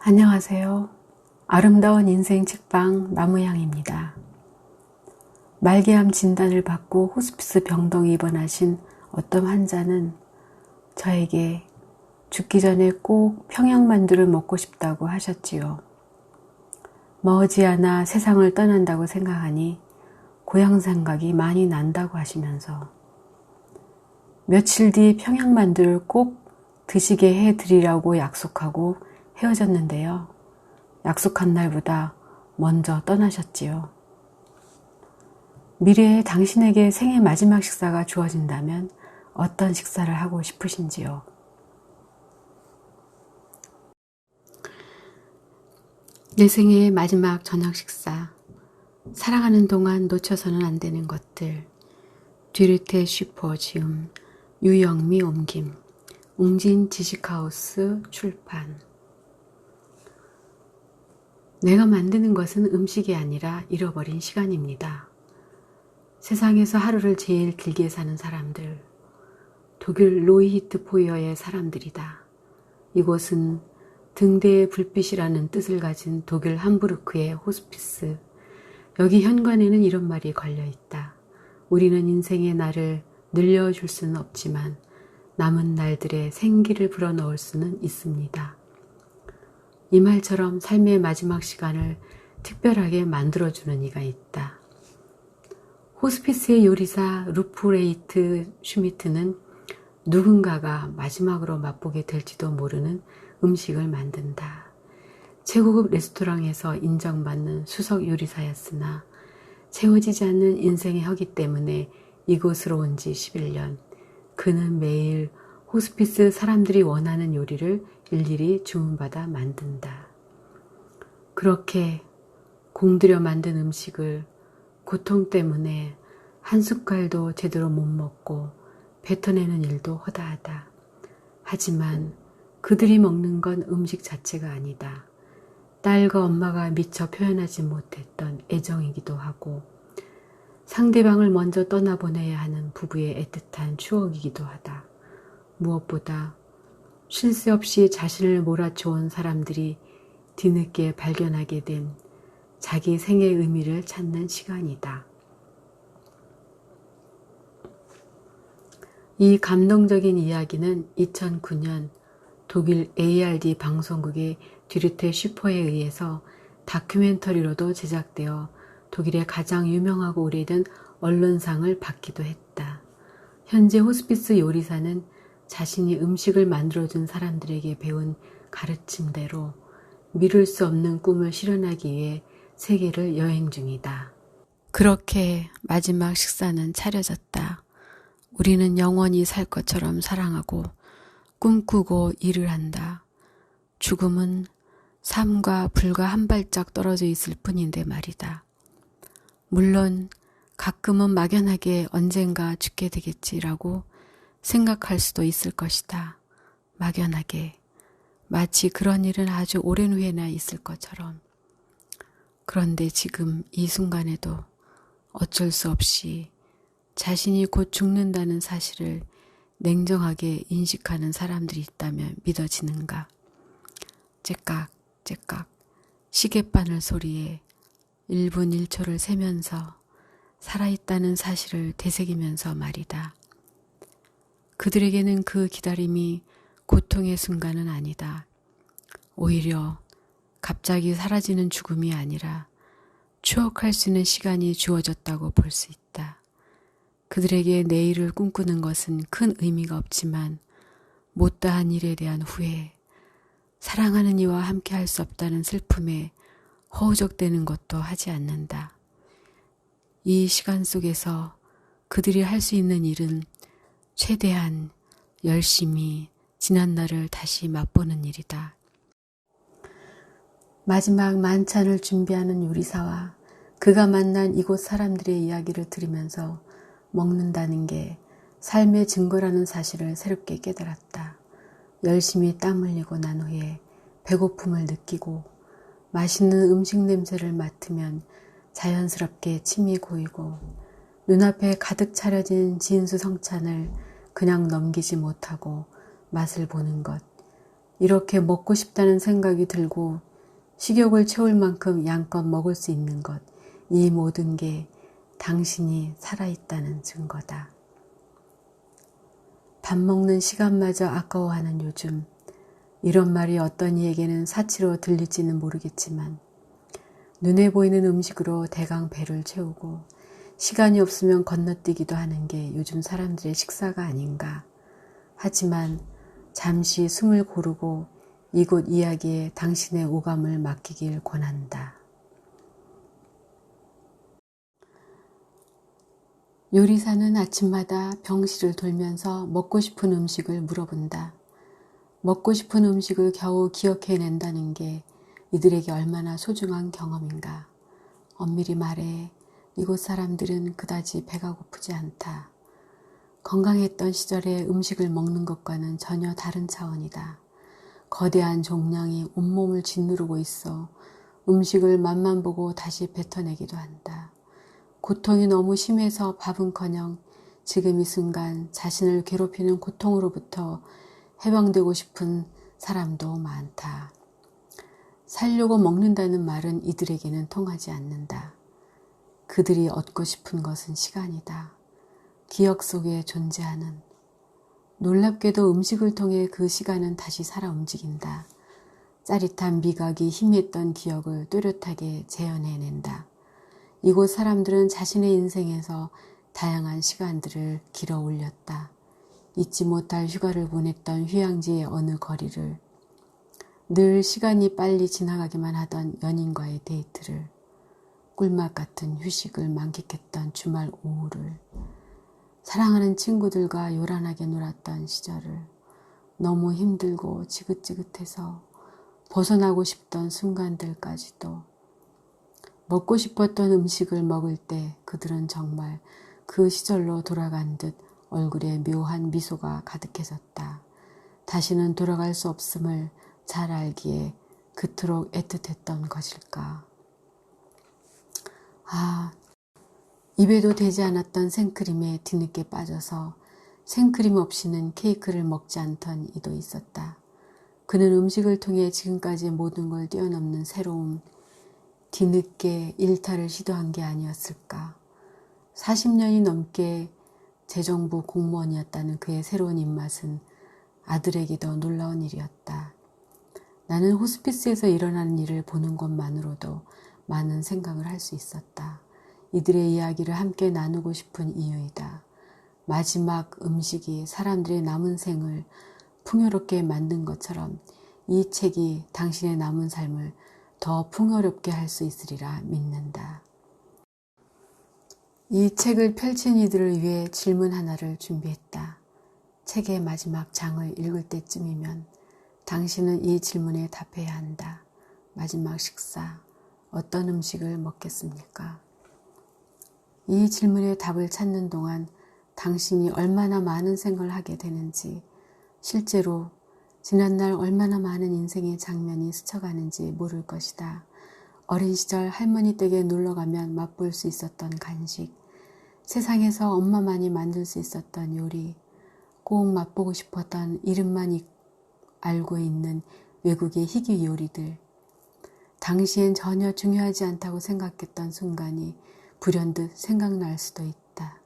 안녕하세요. 아름다운 인생 책방 나무향입니다. 말기암 진단을 받고 호스피스 병동에 입원하신 어떤 환자는 저에게 죽기 전에 꼭 평양만두를 먹고 싶다고 하셨지요. 머지않아 세상을 떠난다고 생각하니 고향 생각이 많이 난다고 하시면서 며칠 뒤 평양만두를 꼭 드시게 해드리라고 약속하고 헤어졌는데요. 약속한 날보다 먼저 떠나셨지요. 미래에 당신에게 생애 마지막 식사가 주어진다면 어떤 식사를 하고 싶으신지요? 내 생애의 마지막 저녁 식사. 사랑하는 동안 놓쳐서는 안 되는 것들. 듀르테 슈퍼 지음, 유영미 옮김, 웅진 지식하우스 출판. 내가 만드는 것은 음식이 아니라 잃어버린 시간입니다. 세상에서 하루를 제일 길게 사는 사람들, 독일 로이히트포이어의 사람들이다. 이곳은 등대의 불빛이라는 뜻을 가진 독일 함부르크의 호스피스. 여기 현관에는 이런 말이 걸려있다. 우리는 인생의 날을 늘려줄 수는 없지만 남은 날들의 생기를 불어넣을 수는 있습니다. 이 말처럼 삶의 마지막 시간을 특별하게 만들어주는 이가 있다. 호스피스의 요리사 루프레이트 슈미트는 누군가가 마지막으로 맛보게 될지도 모르는 음식을 만든다. 최고급 레스토랑에서 인정받는 수석 요리사였으나 채워지지 않는 인생의 허기 때문에 이곳으로 온 지 11년. 그는 매일 호스피스 사람들이 원하는 요리를 일일이 주문받아 만든다. 그렇게 공들여 만든 음식을 고통 때문에 한 숟갈도 제대로 못 먹고 뱉어내는 일도 허다하다. 하지만 그들이 먹는 건 음식 자체가 아니다. 딸과 엄마가 미처 표현하지 못했던 애정이기도 하고 상대방을 먼저 떠나보내야 하는 부부의 애틋한 추억이기도 하다. 무엇보다 쉴 새 없이 자신을 몰아쳐온 사람들이 뒤늦게 발견하게 된 자기 생의 의미를 찾는 시간이다. 이 감동적인 이야기는 2009년 독일 ARD 방송국의 듀르테 슈퍼에 의해서 다큐멘터리로도 제작되어 독일의 가장 유명하고 오래된 언론상을 받기도 했다. 현재 호스피스 요리사는 자신이 음식을 만들어준 사람들에게 배운 가르침대로 미룰 수 없는 꿈을 실현하기 위해 세계를 여행 중이다. 그렇게 마지막 식사는 차려졌다. 우리는 영원히 살 것처럼 사랑하고 꿈꾸고 일을 한다. 죽음은 삶과 불과 한 발짝 떨어져 있을 뿐인데 말이다. 물론 가끔은 막연하게 언젠가 죽게 되겠지라고 생각할 수도 있을 것이다. 막연하게. 마치 그런 일은 아주 오랜 후에나 있을 것처럼. 그런데 지금 이 순간에도 어쩔 수 없이 자신이 곧 죽는다는 사실을 냉정하게 인식하는 사람들이 있다면 믿어지는가? 째깍 째깍 시계바늘 소리에 1분 1초를 세면서 살아있다는 사실을 되새기면서 말이다. 그들에게는 그 기다림이 고통의 순간은 아니다. 오히려 갑자기 사라지는 죽음이 아니라 추억할 수 있는 시간이 주어졌다고 볼 수 있다. 그들에게 내일을 꿈꾸는 것은 큰 의미가 없지만 못다한 일에 대한 후회, 사랑하는 이와 함께 할 수 없다는 슬픔에 허우적대는 것도 하지 않는다. 이 시간 속에서 그들이 할 수 있는 일은 최대한 열심히 지난 날을 다시 맛보는 일이다. 마지막 만찬을 준비하는 요리사와 그가 만난 이곳 사람들의 이야기를 들으면서 먹는다는 게 삶의 증거라는 사실을 새롭게 깨달았다. 열심히 땀 흘리고 난 후에 배고픔을 느끼고 맛있는 음식 냄새를 맡으면 자연스럽게 침이 고이고 눈앞에 가득 차려진 진수성찬을 그냥 넘기지 못하고 맛을 보는 것. 이렇게 먹고 싶다는 생각이 들고 식욕을 채울 만큼 양껏 먹을 수 있는 것, 이 모든 게 당신이 살아있다는 증거다. 밥 먹는 시간마저 아까워하는 요즘, 이런 말이 어떤 이에게는 사치로 들릴지는 모르겠지만 눈에 보이는 음식으로 대강 배를 채우고 시간이 없으면 건너뛰기도 하는 게 요즘 사람들의 식사가 아닌가. 하지만 잠시 숨을 고르고 이곳 이야기에 당신의 오감을 맡기길 권한다. 요리사는 아침마다 병실을 돌면서 먹고 싶은 음식을 물어본다. 먹고 싶은 음식을 겨우 기억해낸다는 게 이들에게 얼마나 소중한 경험인가. 엄밀히 말해 이곳 사람들은 그다지 배가 고프지 않다. 건강했던 시절에 음식을 먹는 것과는 전혀 다른 차원이다. 거대한 종량이 온몸을 짓누르고 있어 음식을 맛만 보고 다시 뱉어내기도 한다. 고통이 너무 심해서 밥은커녕 지금 이 순간 자신을 괴롭히는 고통으로부터 해방되고 싶은 사람도 많다. 살려고 먹는다는 말은 이들에게는 통하지 않는다. 그들이 얻고 싶은 것은 시간이다. 기억 속에 존재하는. 놀랍게도 음식을 통해 그 시간은 다시 살아 움직인다. 짜릿한 미각이 희미했던 기억을 또렷하게 재현해낸다. 이곳 사람들은 자신의 인생에서 다양한 시간들을 길어 올렸다. 잊지 못할 휴가를 보냈던 휴양지의 어느 거리를, 늘 시간이 빨리 지나가기만 하던 연인과의 데이트를, 꿀맛 같은 휴식을 만끽했던 주말 오후를, 사랑하는 친구들과 요란하게 놀았던 시절을, 너무 힘들고 지긋지긋해서 벗어나고 싶던 순간들까지도. 먹고 싶었던 음식을 먹을 때 그들은 정말 그 시절로 돌아간 듯 얼굴에 묘한 미소가 가득해졌다. 다시는 돌아갈 수 없음을 잘 알기에 그토록 애틋했던 것일까. 입에도 되지 않았던 생크림에 뒤늦게 빠져서 생크림 없이는 케이크를 먹지 않던 이도 있었다. 그는 음식을 통해 지금까지 모든 걸 뛰어넘는 새로움, 뒤늦게 일탈을 시도한 게 아니었을까. 40년이 넘게 재정부 공무원이었다는 그의 새로운 입맛은 아들에게도 놀라운 일이었다. 나는 호스피스에서 일어나는 일을 보는 것만으로도 많은 생각을 할 수 있었다. 이들의 이야기를 함께 나누고 싶은 이유이다. 마지막 음식이 사람들의 남은 생을 풍요롭게 만든 것처럼 이 책이 당신의 남은 삶을 더 풍요롭게 할 수 있으리라 믿는다. 이 책을 펼친 이들을 위해 질문 하나를 준비했다. 책의 마지막 장을 읽을 때쯤이면 당신은 이 질문에 답해야 한다. 마지막 식사, 어떤 음식을 먹겠습니까? 이 질문의 답을 찾는 동안 당신이 얼마나 많은 생각을 하게 되는지, 실제로 지난날 얼마나 많은 인생의 장면이 스쳐가는지 모를 것이다. 어린 시절 할머니 댁에 놀러가면 맛볼 수 있었던 간식, 세상에서 엄마만이 만들 수 있었던 요리, 꼭 맛보고 싶었던 이름만 알고 있는 외국의 희귀 요리들, 당시엔 전혀 중요하지 않다고 생각했던 순간이 불현듯 생각날 수도 있다.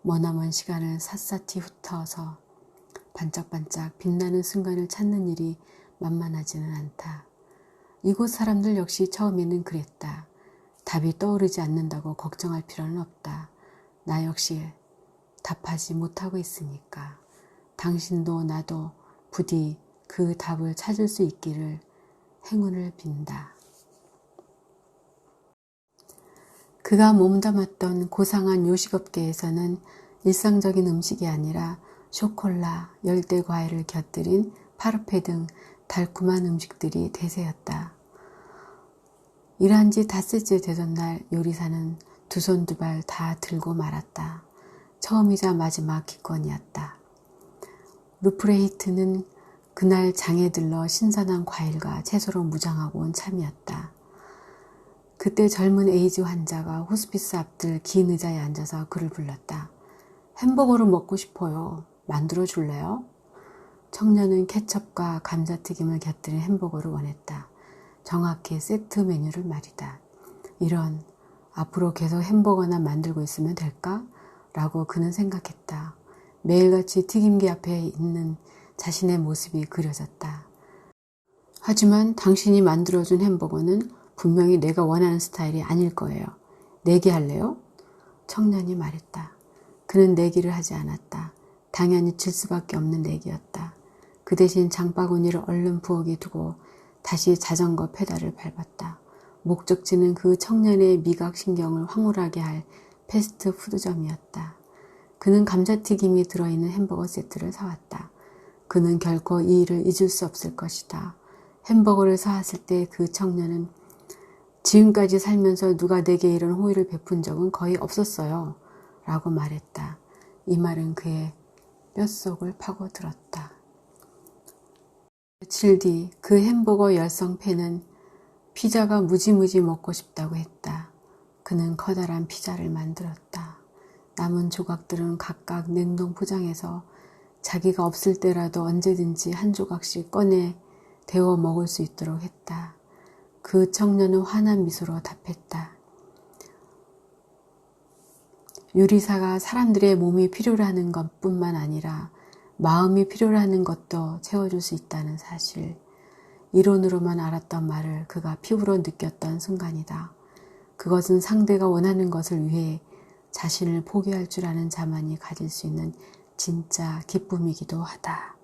머나먼 시간을 샅샅이 훑어서 반짝반짝 빛나는 순간을 찾는 일이 만만하지는 않다. 이곳 사람들 역시 처음에는 그랬다. 답이 떠오르지 않는다고 걱정할 필요는 없다. 나 역시 답하지 못하고 있으니까. 당신도 나도 부디 그 답을 찾을 수 있기를 행운을 빈다. 그가 몸담았던 고상한 요식업계에서는 일상적인 음식이 아니라 쇼콜라, 열대 과일을 곁들인 파르페 등 달콤한 음식들이 대세였다. 일한 지 닷새째 되던 날 요리사는 두 손 두 발 다 들고 말았다. 처음이자 마지막 기권이었다. 루프레히트는 그날 장에 들러 신선한 과일과 채소로 무장하고 온 참이었다. 그때 젊은 에이즈 환자가 호스피스 앞들 긴 의자에 앉아서 그를 불렀다. 햄버거를 먹고 싶어요. 만들어 줄래요? 청년은 케첩과 감자튀김을 곁들인 햄버거를 원했다. 정확히 세트 메뉴를 말이다. 이런, 앞으로 계속 햄버거나 만들고 있으면 될까? 라고 그는 생각했다. 매일같이 튀김기 앞에 있는 자신의 모습이 그려졌다. 하지만 당신이 만들어준 햄버거는 분명히 내가 원하는 스타일이 아닐 거예요. 내기 할래요? 청년이 말했다. 그는 내기를 하지 않았다. 당연히 질 수밖에 없는 내기였다. 그 대신 장바구니를 얼른 부엌에 두고 다시 자전거 페달을 밟았다. 목적지는 그 청년의 미각신경을 황홀하게 할 패스트푸드점이었다. 그는 감자튀김이 들어있는 햄버거 세트를 사왔다. 그는 결코 이 일을 잊을 수 없을 것이다. 햄버거를 사왔을 때 그 청년은 지금까지 살면서 누가 내게 이런 호의를 베푼 적은 거의 없었어요. 라고 말했다. 이 말은 그의 뼛속을 파고들었다. 며칠 뒤 그 햄버거 열성 팬은 피자가 무지무지 먹고 싶다고 했다. 그는 커다란 피자를 만들었다. 남은 조각들은 각각 냉동 포장해서 자기가 없을 때라도 언제든지 한 조각씩 꺼내 데워 먹을 수 있도록 했다. 그 청년은 환한 미소로 답했다. 요리사가 사람들의 몸이 필요로 하는 것뿐만 아니라 마음이 필요로 하는 것도 채워줄 수 있다는 사실. 이론으로만 알았던 말을 그가 피부로 느꼈던 순간이다. 그것은 상대가 원하는 것을 위해 자신을 포기할 줄 아는 자만이 가질 수 있는 진짜 기쁨이기도 하다.